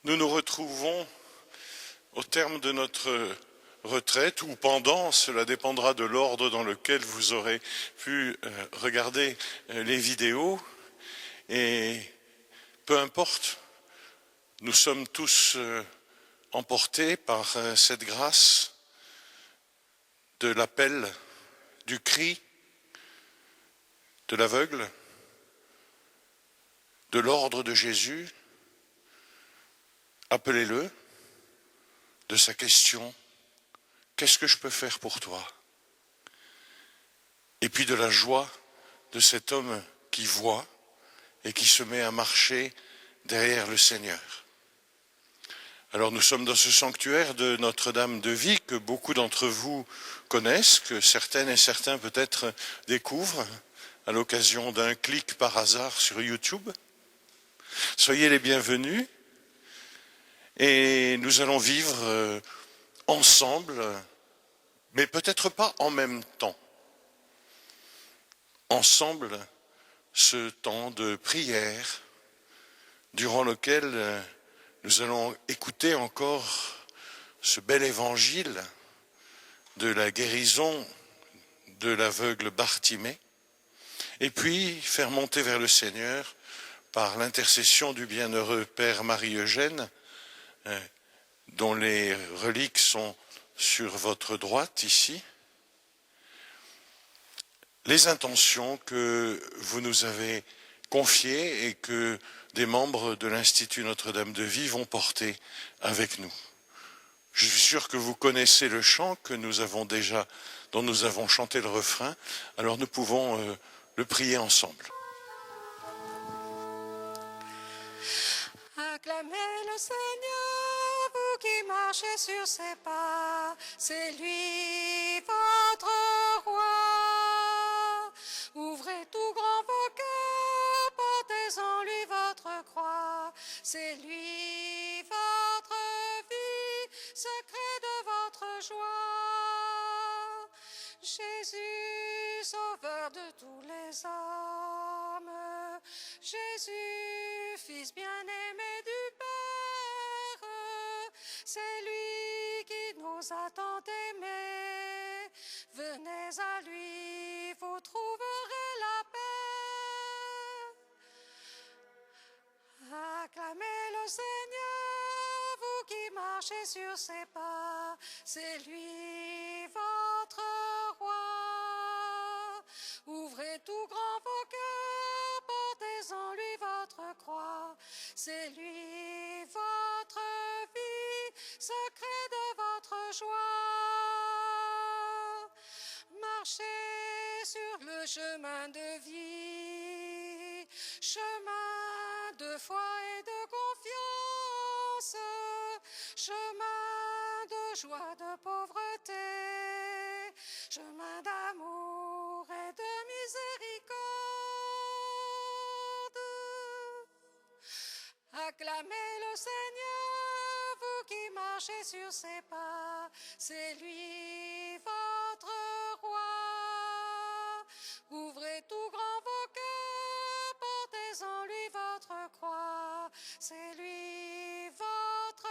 Nous nous retrouvons au terme de notre retraite ou pendant, cela dépendra de l'ordre dans lequel vous aurez pu regarder les vidéos. Et peu importe, nous sommes tous emportés par cette grâce de l'appel, du cri, de l'aveugle, de l'ordre de Jésus. Appelez-le, de sa question, qu'est-ce que je peux faire pour toi? Et puis de la joie de cet homme qui voit et qui se met à marcher derrière le Seigneur. Alors nous sommes dans ce sanctuaire de Notre-Dame de Vie que beaucoup d'entre vous connaissent, que certaines et certains peut-être découvrent à l'occasion d'un clic par hasard sur YouTube. Soyez les bienvenus et nous allons vivre ensemble, mais peut-être pas en même temps. Ensemble, ce temps de prière durant lequel nous allons écouter encore ce bel évangile de la guérison de l'aveugle Bartimée et puis faire monter vers le Seigneur par l'intercession du bienheureux Père Marie-Eugène dont les reliques sont sur votre droite ici, les intentions que vous nous avez confiées et que des membres de l'Institut Notre-Dame de Vie vont porter avec nous. Je suis sûr que vous connaissez le chant que nous avons déjà, dont nous avons chanté le refrain, alors nous pouvons le prier ensemble. Acclamez le Seigneur, vous qui marchez sur ses pas, c'est lui votre roi. Ouvrez tout grand vos cœurs, portez en lui votre croix, c'est lui votre vie, secret de votre joie. Jésus, sauveur de tous les hommes, Jésus, Fils bien-aimé du Père, c'est lui qui nous a tant aimés. Venez à lui, vous trouverez la paix. Acclamez le Seigneur, vous qui marchez sur ses pas, c'est lui votre roi. Ouvrez tout grand vos cœurs, portez en lui votre croix, c'est lui votre vie, secret de votre joie. Marchez sur le chemin de vie, chemin de foi et de confiance, chemin de joie, de pauvreté, chemin d'amour et de miséricorde. Acclamez le Seigneur, vous qui marchez sur ses pas, c'est lui votre roi. Ouvrez tout grand vos cœurs, portez en lui votre croix, c'est lui votre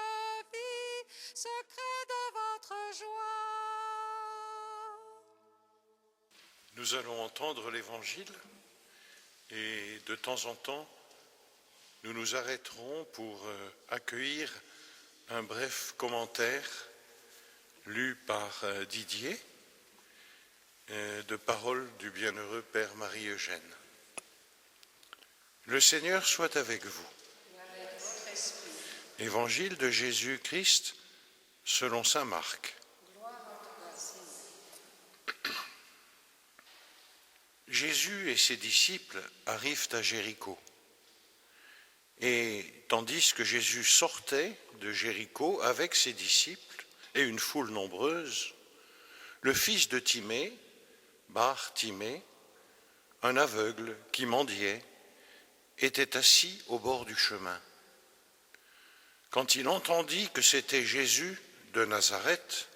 vie, secret de votre joie. Nous allons entendre l'Évangile et de temps en temps, nous nous arrêterons pour accueillir un bref commentaire lu par Didier de paroles du bienheureux Père Marie-Eugène. Le Seigneur soit avec vous. Évangile de Jésus-Christ selon saint Marc. Jésus et ses disciples arrivent à Jéricho. Et tandis que Jésus sortait de Jéricho avec ses disciples et une foule nombreuse, le fils de Timée, Bartimée, un aveugle qui mendiait, était assis au bord du chemin. Quand il entendit que c'était Jésus de Nazareth,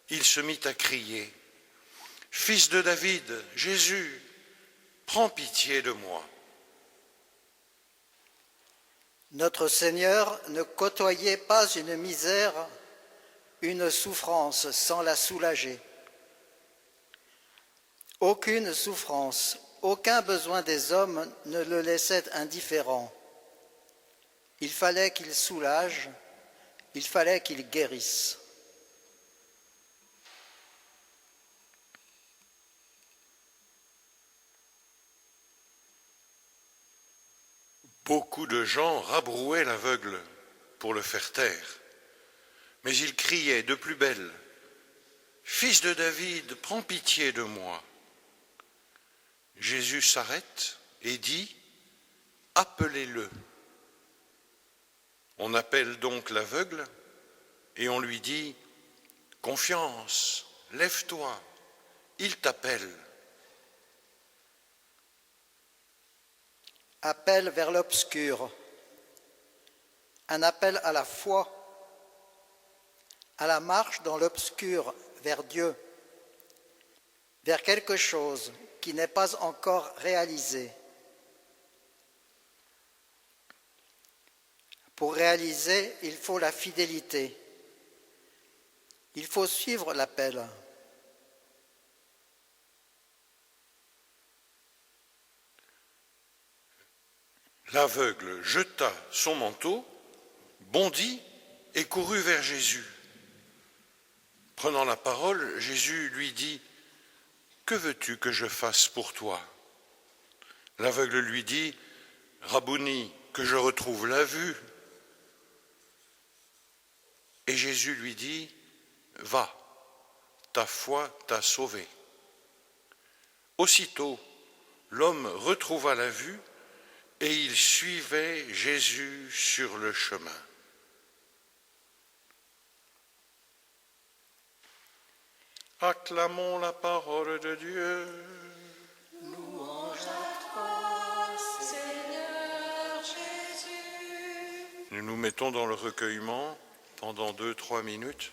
il se mit à crier « Fils de David, Jésus, prends pitié de moi !» Notre Seigneur ne côtoyait pas une misère, une souffrance sans la soulager. Aucune souffrance, aucun besoin des hommes ne le laissait indifférent. Il fallait qu'il soulage, il fallait qu'il guérisse. Beaucoup de gens rabrouaient l'aveugle pour le faire taire, mais il criait de plus belle, « Fils de David, prends pitié de moi !» Jésus s'arrête et dit, « Appelez-le !» On appelle donc l'aveugle et on lui dit, « Confiance, lève-toi, il t'appelle. » Appel vers l'obscur, un appel à la foi, à la marche dans l'obscur vers Dieu, vers quelque chose qui n'est pas encore réalisé. Pour réaliser, il faut la fidélité. Il faut suivre l'appel. L'aveugle jeta son manteau, bondit et courut vers Jésus. Prenant la parole, Jésus lui dit, « Que veux-tu que je fasse pour toi ?» L'aveugle lui dit, « Rabouni, que je retrouve la vue. » Et Jésus lui dit, « Va, ta foi t'a sauvé. » Aussitôt, l'homme retrouva la vue et il suivait Jésus sur le chemin. Acclamons la parole de Dieu. Louange à toi, Seigneur Jésus. Nous nous mettons dans le recueillement pendant 2-3 minutes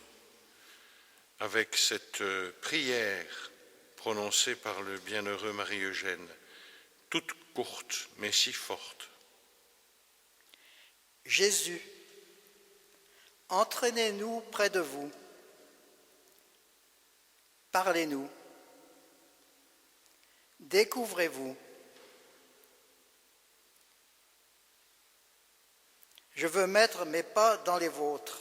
avec cette prière prononcée par le bienheureux Marie-Eugène, toute courte mais si forte. Jésus, entraînez-nous près de vous. Parlez-nous. Découvrez-vous. Je veux mettre mes pas dans les vôtres.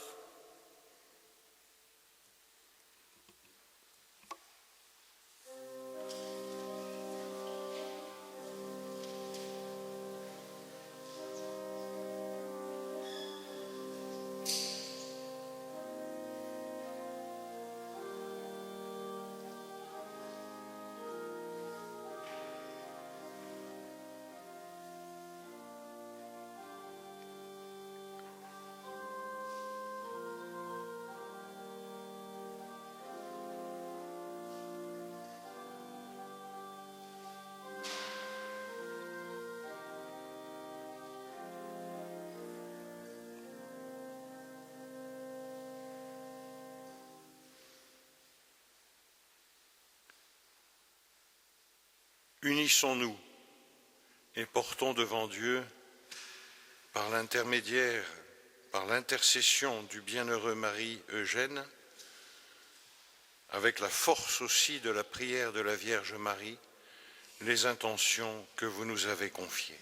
Unissons-nous et portons devant Dieu, par l'intermédiaire, par l'intercession du bienheureux Marie-Eugène, avec la force aussi de la prière de la Vierge Marie, les intentions que vous nous avez confiées.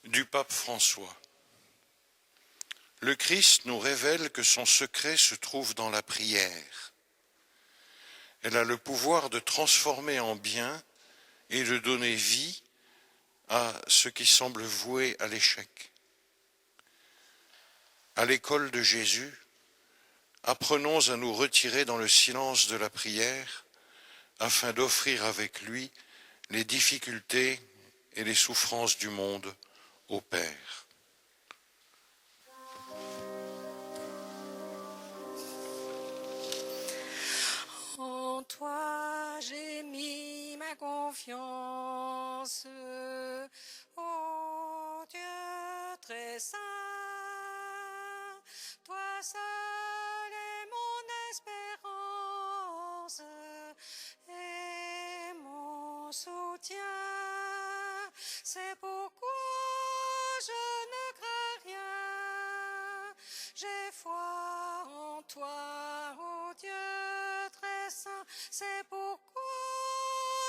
Du pape François. Le Christ nous révèle que son secret se trouve dans la prière. Elle a le pouvoir de transformer en bien et de donner vie à ce qui semble voué à l'échec. À l'école de Jésus, apprenons à nous retirer dans le silence de la prière afin d'offrir avec lui les difficultés et les souffrances du monde au Père. En toi j'ai mis ma confiance. délivrance. Ô Dieu très saint, toi seul est mon espérance et mon soutien. C'est pourquoi je ne crains rien. J'ai foi en toi, ô Dieu très saint. C'est pourquoi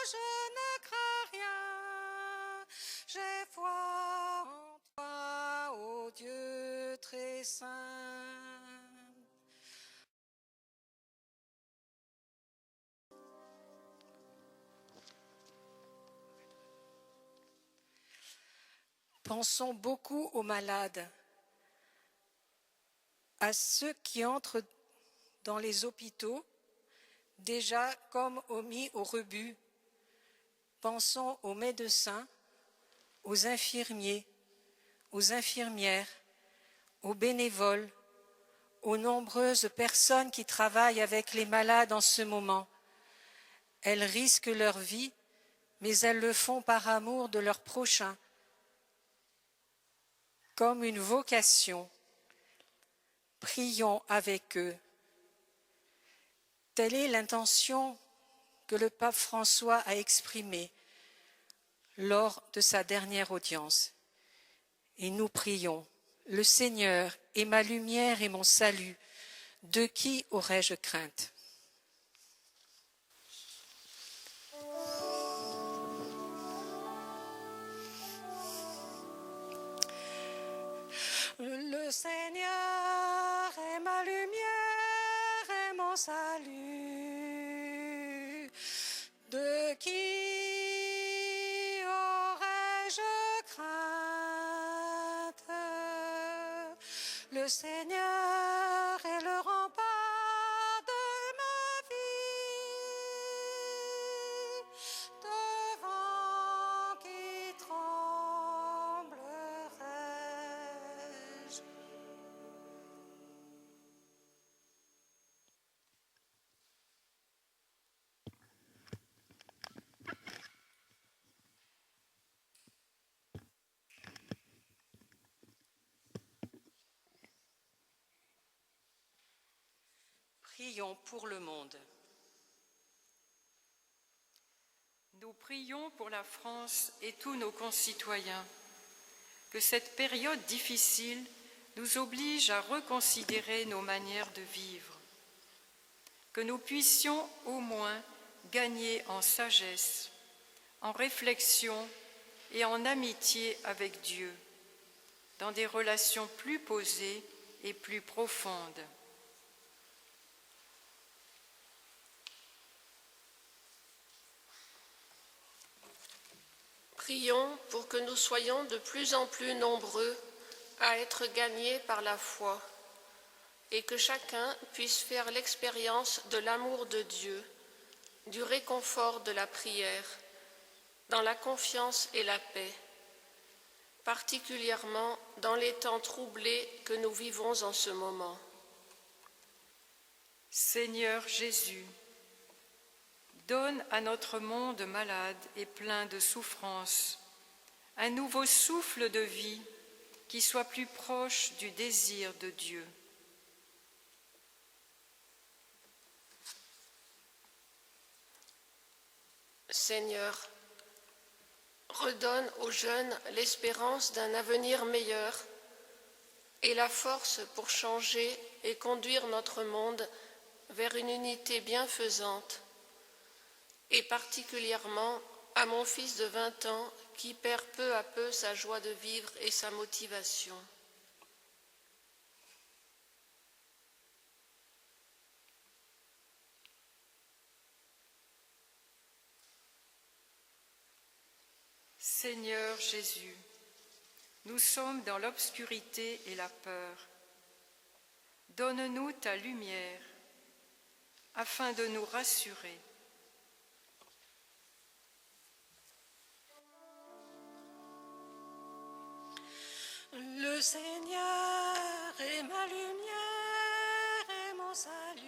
je ne crains rien. J'ai foi en toi, ô Dieu très saint. Pensons beaucoup aux malades, à ceux qui entrent dans les hôpitaux, déjà comme mis au rebut. Pensons aux médecins, aux infirmiers, aux infirmières, aux bénévoles, aux nombreuses personnes qui travaillent avec les malades en ce moment. Elles risquent leur vie, mais elles le font par amour de leur prochain, comme une vocation. Prions avec eux. Telle est l'intention que le pape François a exprimée lors de sa dernière audience. Et nous prions, le Seigneur est ma lumière et mon salut, de qui aurais-je crainte? Le Seigneur est ma lumière et mon salut. De qui aurais-je crainte? Le Seigneur est le rempart de ma vie. Devant qui tremblerais-je? Prions pour le monde. Nous prions pour la France et tous nos concitoyens. Que cette période difficile nous oblige à reconsidérer nos manières de vivre. Que nous puissions au moins gagner en sagesse, en réflexion et en amitié avec Dieu, dans des relations plus posées et plus profondes. Prions pour que nous soyons de plus en plus nombreux à être gagnés par la foi et que chacun puisse faire l'expérience de l'amour de Dieu, du réconfort de la prière, dans la confiance et la paix, particulièrement dans les temps troublés que nous vivons en ce moment. Seigneur Jésus, donne à notre monde malade et plein de souffrances un nouveau souffle de vie qui soit plus proche du désir de Dieu. Seigneur, redonne aux jeunes l'espérance d'un avenir meilleur et la force pour changer et conduire notre monde vers une unité bienfaisante, et particulièrement à mon fils de 20 ans qui perd peu à peu sa joie de vivre et sa motivation. Seigneur Jésus, nous sommes dans l'obscurité et la peur. Donne-nous ta lumière afin de nous rassurer. Le Seigneur est ma lumière et mon salut.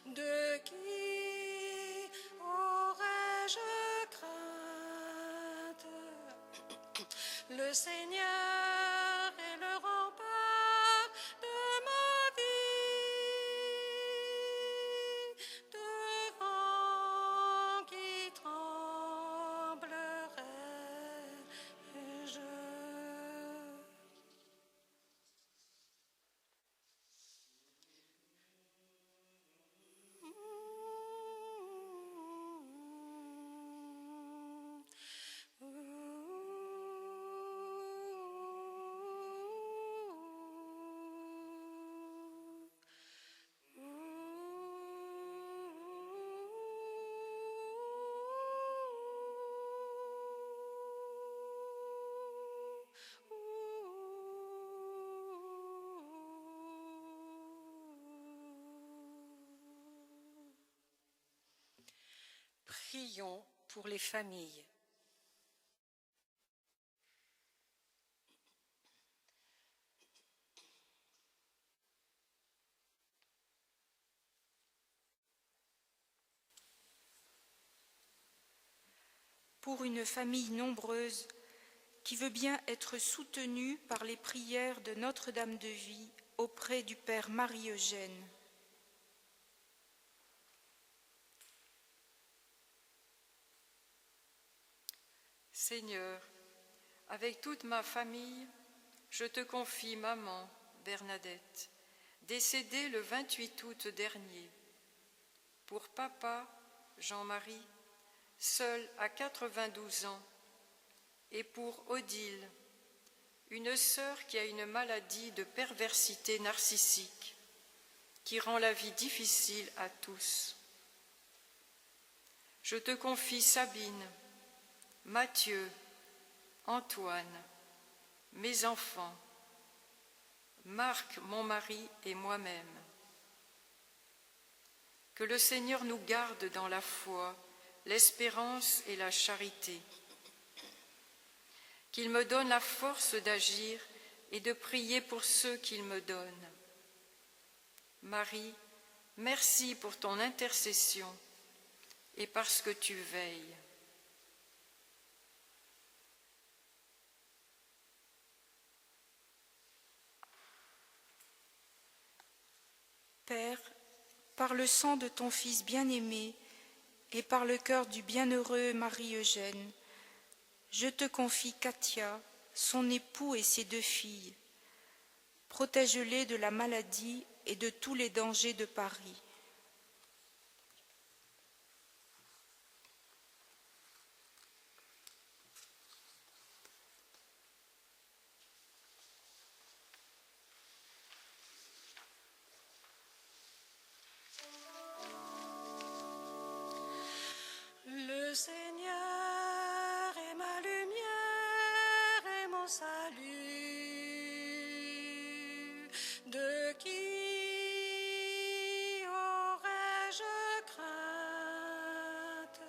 De qui aurais-je Le Seigneur est le rempart de ma vie, devant qui tremblerai-je. Prions pour les familles. Pour une famille nombreuse qui veut bien être soutenue par les prières de Notre-Dame de Vie auprès du Père Marie-Eugène. Seigneur, avec toute ma famille, je te confie maman Bernadette, décédée le 28 août dernier. Pour papa Jean-Marie, seul à 92 ans, et pour Odile, une sœur qui a une maladie de perversité narcissique qui rend la vie difficile à tous. Je te confie Sabine, Mathieu, Antoine, mes enfants, Marc, mon mari et moi-même. Que le Seigneur nous garde dans la foi, l'espérance et la charité. Qu'il me donne la force d'agir et de prier pour ceux qu'il me donne. Marie, merci pour ton intercession et parce que tu veilles. Père, par le sang de ton Fils bien-aimé et par le cœur du bienheureux Marie-Eugène, je te confie Katia, son époux et ses 2 filles. Protège-les de la maladie et de tous les dangers de Paris. Le Seigneur est ma lumière et mon salut. De qui aurais-je crainte?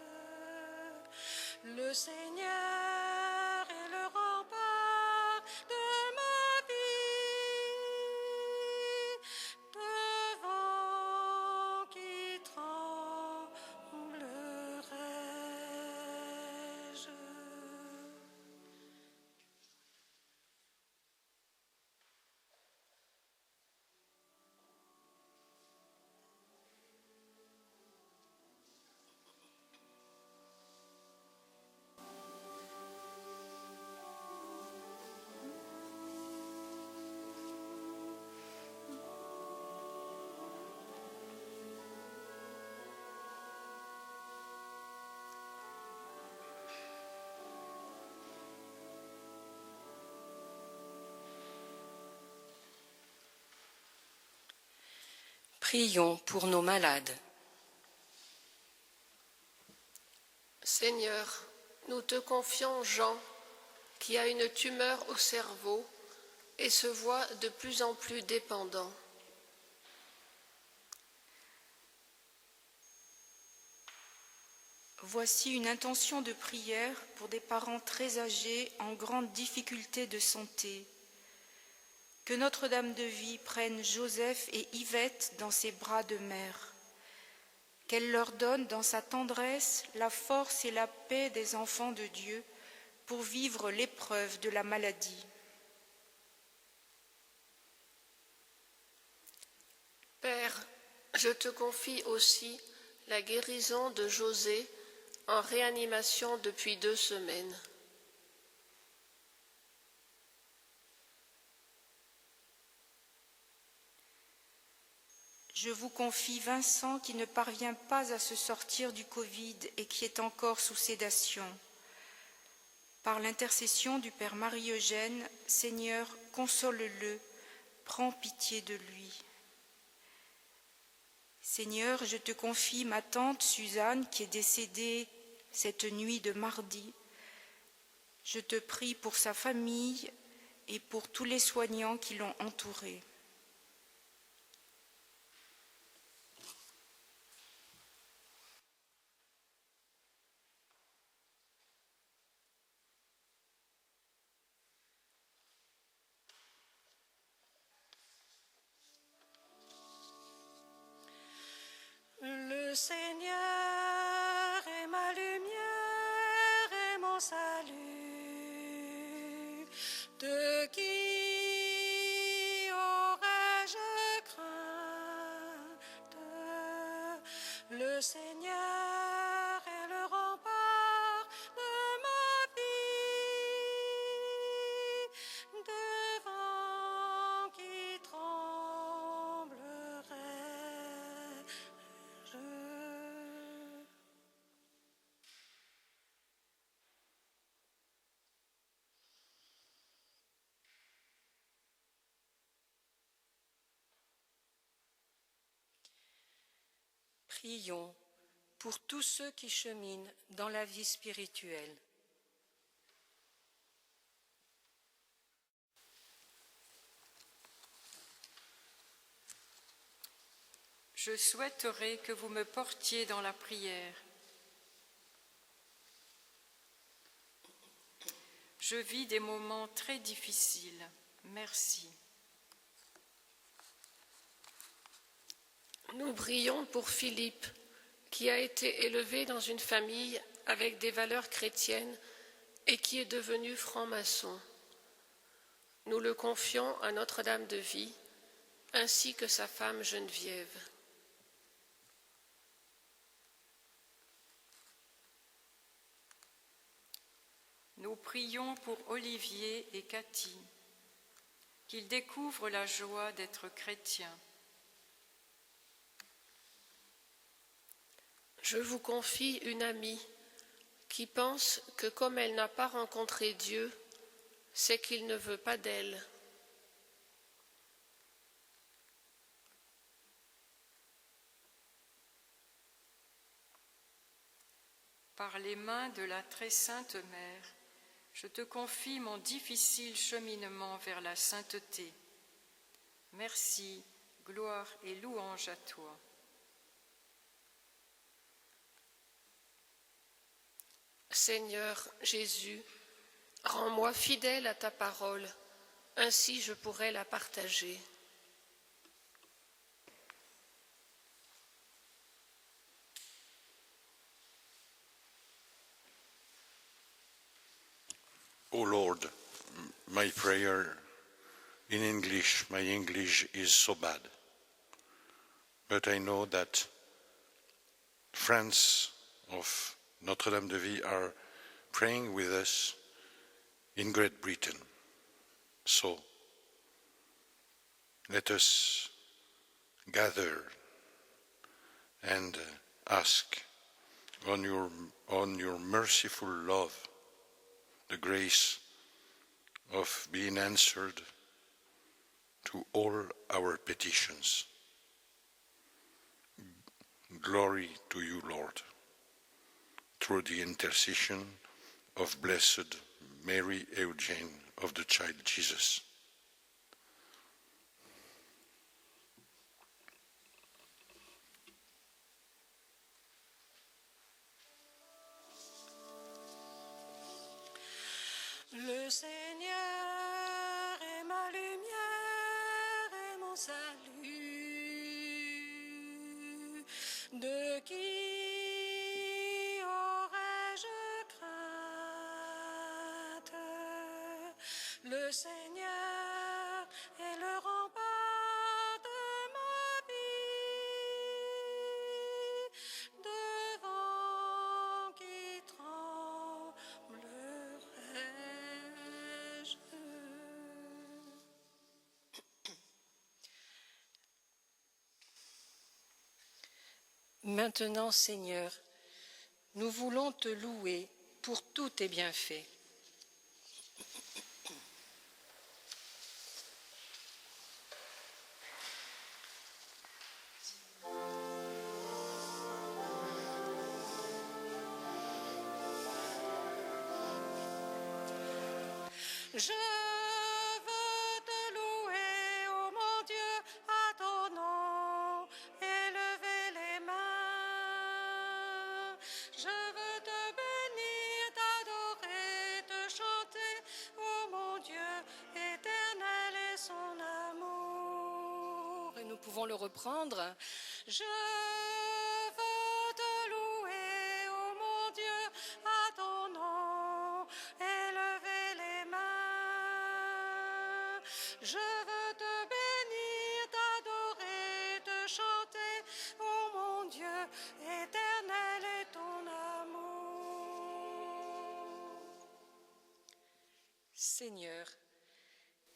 Le Seigneur est le rempart de ma vie, devant qui tremblerai-je. Prions pour nos malades. Seigneur, nous te confions Jean, qui a une tumeur au cerveau et se voit de plus en plus dépendant. Voici une intention de prière pour des parents très âgés en grande difficulté de santé. Que Notre-Dame de Vie prenne Joseph et Yvette dans ses bras de mère. Qu'elle leur donne dans sa tendresse la force et la paix des enfants de Dieu pour vivre l'épreuve de la maladie. Père, je te confie aussi la guérison de José en réanimation depuis 2 semaines. Je vous confie Vincent qui ne parvient pas à se sortir du Covid et qui est encore sous sédation. Par l'intercession du Père Marie-Eugène, Seigneur, console-le, prends pitié de lui. Seigneur, je te confie ma tante Suzanne qui est décédée cette nuit de mardi. Je te prie pour sa famille et pour tous les soignants qui l'ont entourée. Le Seigneur est ma lumière et mon salut. De qui aurais-je crainte? Le Seigneur est le rempart de ma vie. Devant qui tremblerais-je? Prions pour tous ceux qui cheminent dans la vie spirituelle. Je souhaiterais que vous me portiez dans la prière. Je vis des moments très difficiles. Merci. Nous prions pour Philippe, qui a été élevé dans une famille avec des valeurs chrétiennes et qui est devenu franc-maçon. Nous le confions à Notre-Dame de Vie, ainsi que sa femme Geneviève. Nous prions pour Olivier et Cathy, qu'ils découvrent la joie d'être chrétiens. Je vous confie une amie qui pense que comme elle n'a pas rencontré Dieu, c'est qu'il ne veut pas d'elle. Par les mains de la très sainte Mère, je te confie mon difficile cheminement vers la sainteté. Merci, gloire et louange à toi. Seigneur Jésus, rends-moi fidèle à ta parole, ainsi je pourrai la partager. O Lord, my prayer in English, my English is so bad. But I know that friends of Notre-Dame de Vie are praying with us in Great Britain. So let us gather and ask on your merciful love the grace of being answered to all our petitions. Glory to you, Lord, through the intercession of Blessed Mary Eugene of the Child Jesus. Le Seigneur est ma lumière et mon salut. De qui aurais-je crainte? Le Seigneur est le rempart de ma vie, devant qui tremblerai-je. Maintenant, Seigneur, nous voulons te louer pour tous tes bienfaits. Je veux te louer, ô mon Dieu, à ton nom, élever les mains. Je veux te bénir, t'adorer, te chanter, ô mon Dieu, éternel est son amour. Et nous pouvons le reprendre. Je veux te louer, ô mon Dieu, à ton nom, élever les mains. Je veux te bénir, t'adorer, te chanter, ô mon Dieu, éternel est ton amour. Seigneur,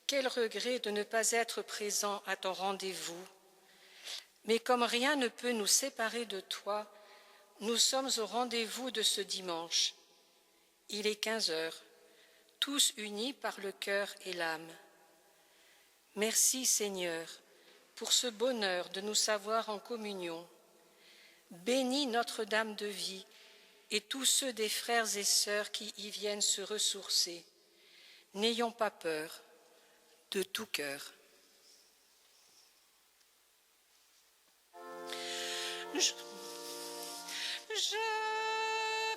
quel regret de ne pas être présent à ton rendez-vous. Mais comme rien ne peut nous séparer de toi, nous sommes au rendez-vous de ce dimanche. Il est 15 heures, tous unis par le cœur et l'âme. Merci Seigneur pour ce bonheur de nous savoir en communion. Bénis Notre-Dame de Vie et tous ceux des frères et sœurs qui y viennent se ressourcer. N'ayons pas peur, de tout cœur. Je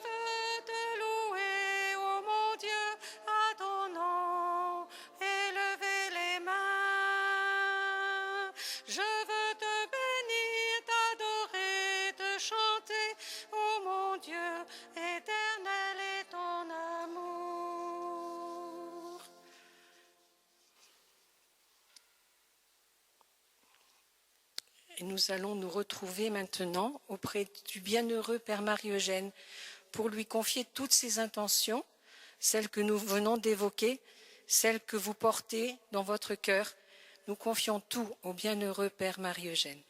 veux te louer, ô mon Dieu, à ton nom, élever les mains. Je veux te bénir, t'adorer, te chanter, ô mon Dieu, éternel est ton amour. Et nous allons nous retrouver maintenant auprès du bienheureux Père Marie-Eugène pour lui confier toutes ses intentions, celles que nous venons d'évoquer, celles que vous portez dans votre cœur. Nous confions tout au bienheureux Père Marie-Eugène.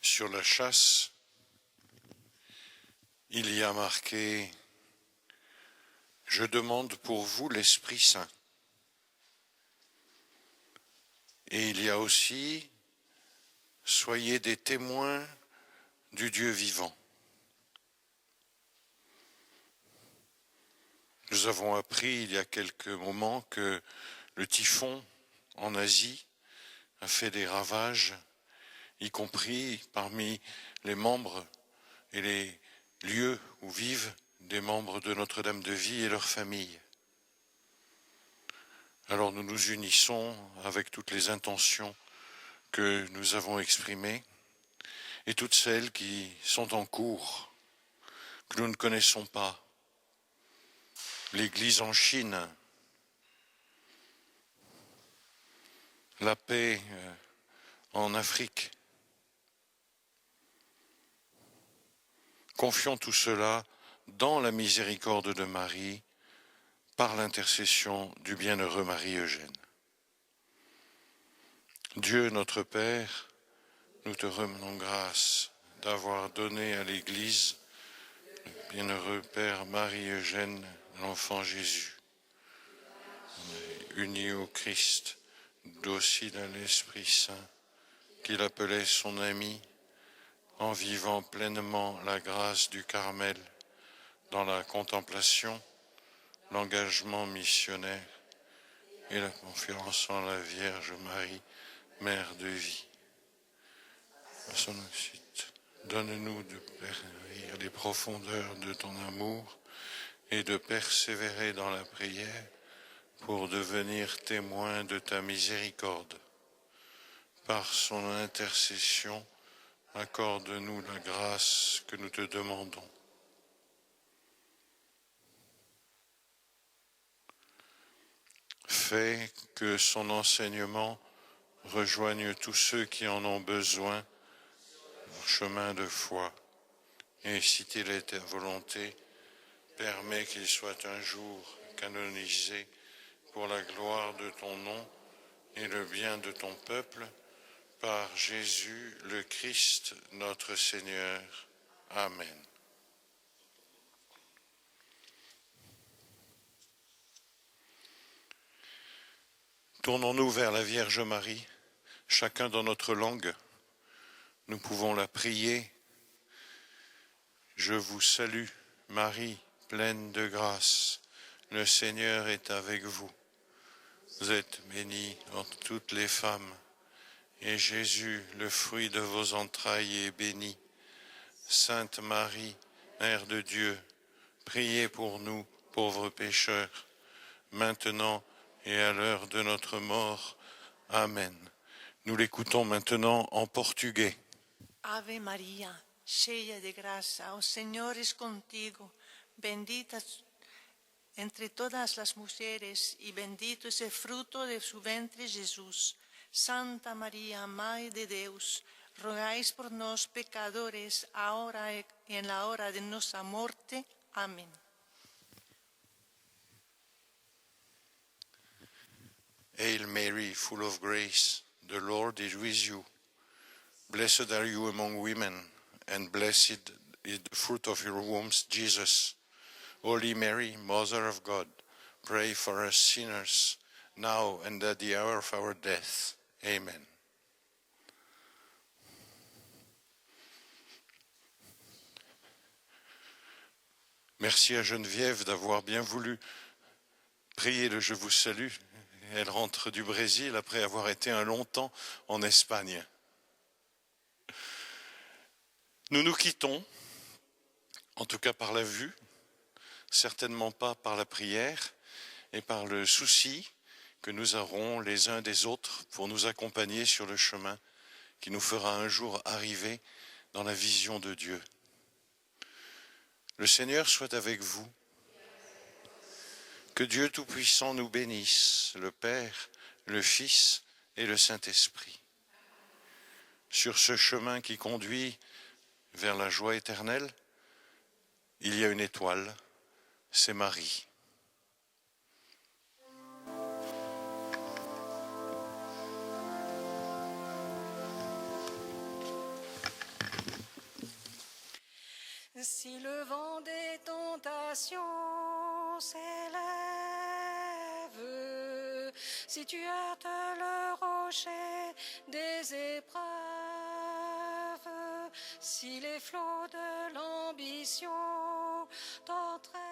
Sur la chasse, il y a marqué « Je demande pour vous l'Esprit Saint ». Et il y a aussi « Soyez des témoins du Dieu vivant ». Nous avons appris il y a quelques moments que le typhon en Asie a fait des ravages, y compris parmi les membres et les lieux où vivent des membres de Notre-Dame de Vie et leurs familles. Alors nous nous unissons avec toutes les intentions que nous avons exprimées et toutes celles qui sont en cours, que nous ne connaissons pas. L'Église en Chine, la paix en Afrique. Confions tout cela dans la miséricorde de Marie par l'intercession du bienheureux Marie-Eugène. Dieu notre Père, nous te rendons grâce d'avoir donné à l'Église le bienheureux Père Marie-Eugène, l'enfant Jésus, uni au Christ, docile à l'Esprit Saint, qu'il appelait son ami, en vivant pleinement la grâce du Carmel, dans la contemplation, l'engagement missionnaire et la confiance en la Vierge Marie, Mère de vie. À son occite, Donne-nous de périr les profondeurs de ton amour et de persévérer dans la prière pour devenir témoins de ta miséricorde. Par son intercession, accorde-nous la grâce que nous te demandons. Fais que son enseignement rejoigne tous ceux qui en ont besoin leur chemin de foi. Et si il est ta volonté, permets qu'il soit un jour canonisé pour la gloire de ton nom et le bien de ton peuple, par Jésus le Christ, notre Seigneur. Amen. Tournons-nous vers la Vierge Marie, chacun dans notre langue. Nous pouvons la prier. Je vous salue, Marie, pleine de grâce. Le Seigneur est avec vous. Vous êtes bénie entre toutes les femmes, et Jésus, le fruit de vos entrailles, est béni. Sainte Marie, Mère de Dieu, priez pour nous, pauvres pécheurs, maintenant et à l'heure de notre mort. Amen. Nous l'écoutons maintenant en portugais. Ave Maria, cheia de graça, o Senhor es contigo, bendita entre todas las mujeres y bendito es el fruto de su vientre Jesús. Santa María, Mãe de Deus, rogáis por nos pecadores, ahora y en la hora de nuestra muerte. Amén. Hail Mary, full of grace, the Lord is with you. Blessed are you among women, and blessed is the fruit of your womb, Jesus. Holy Mary, Mother of God, pray for us sinners, now and at the hour of our death. Amen. Merci à Geneviève d'avoir bien voulu prier le Je vous salue. Elle rentre du Brésil après avoir été un long temps en Espagne. Nous nous quittons, en tout cas par la vue, certainement pas par la prière et par le souci que nous aurons les uns des autres pour nous accompagner sur le chemin qui nous fera un jour arriver dans la vision de Dieu. Le Seigneur soit avec vous. Que Dieu Tout-Puissant nous bénisse, le Père, le Fils et le Saint-Esprit. Sur ce chemin qui conduit vers la joie éternelle, il y a une étoile, c'est Marie. Si le vent des tentations s'élève, si tu heurtes le rocher des épreuves, si les flots de l'ambition t'entraînent,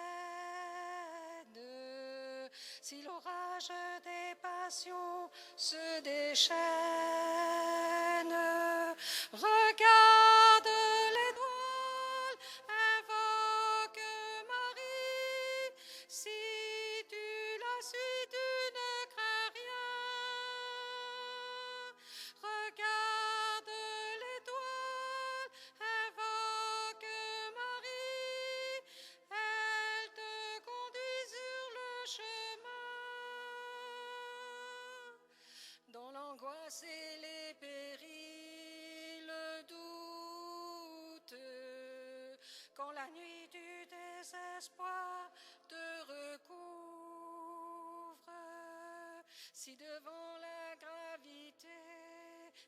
si l'orage des passions se déchaîne, regarde l'étoile, invoque Marie, si tu la suis, tu ne crains rien. Regarde l'étoile, invoque Marie, elle te conduit sur le chemin. Dans l'angoisse et les périls, le doute, quand la nuit du désespoir te recouvre, si devant la gravité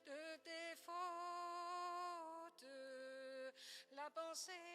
de tes fautes, la pensée